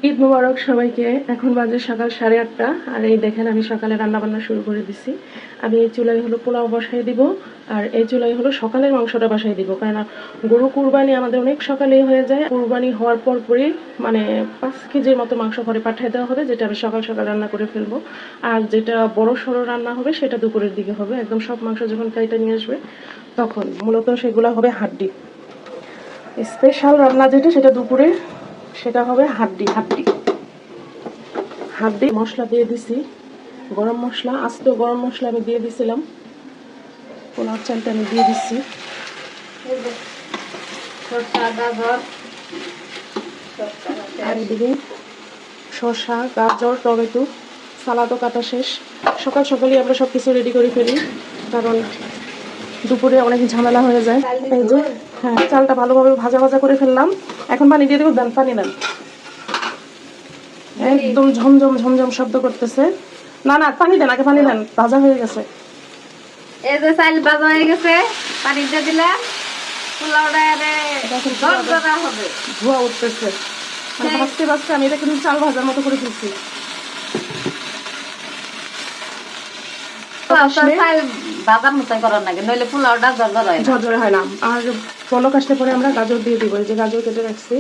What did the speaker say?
ঈদ মোবারক সবাইকে। এখন বাজে সকাল 8:30 আর এই দেখেন আমি সকালে রান্না বান্না শুরু করে দিছি। আমি এই চুলায় হলো পোলাও বসাই দিব আর এই চুলায় হলো সকালের মাংসটা বসাই দিব, কারণ গরু কুরবানি আমাদের অনেক সকালেই হয়ে যায়। কুরবানি হওয়ার পরই মানে 5 কেজির মতো মাংস ঘরে পাঠিয়ে দেওয়া হবে, যেটা আমি সকাল সকাল রান্না করে ফেলবো। আর যেটা বড় সড়ো রান্না হবে সেটা দুপুরের দিকে হবে। একদম সব মাংস যখন কাইটা নিয়ে আসবে তখন মূলত সেগুলো হবে হাড্ডি। স্পেশাল রান্না যেটা সেটা দুপুরে, সেটা হবে হাড্ডি। হাড্ডি মশলা দিয়ে দিছি, গরম মশলা, আস্ত গরম মশলা আমি দিয়ে দিছিলাম। পোলাও চালটা আমি দিয়ে দিচ্ছি। আর এদিকে শসা, গাজর, টমেটো, সালাদও কাটা শেষ। সকাল সকালই আমরা সব কিছু রেডি করে ফেলি, কারণ দুপুরে অনেক ঝামেলা হয়ে যায়। এই যে হ্যাঁ, চালটা ভালোভাবে ভাজা ভাজা করে ফেললাম। এখন পানি দিয়ে দেবো, দেন পানি দেন। একদম ঝমঝম ঝমঝম শব্দ করতেছে। না না, পানি দেন, আগে পানি দেন, ভাজা হয়ে গেছে। এই যে চাল ভাজা হয়ে গেছে, পানি দিয়ে দিলাম। পোলাওটা দরদরা হবে, ধোয়া উঠতেছে। ভাজতে ভাজতে আমি এটা কিন্তু চাল ভাজার মতো করে ফেলছি। বাদাম মতো করার নাকি, নইলে পোলাওটা দরদরা হয় না। ঝরঝরে হয় না। আর পলক আসলে পরে আমরা গাজর দিয়ে দিব। এই যে গাজর কেটে রাখছি,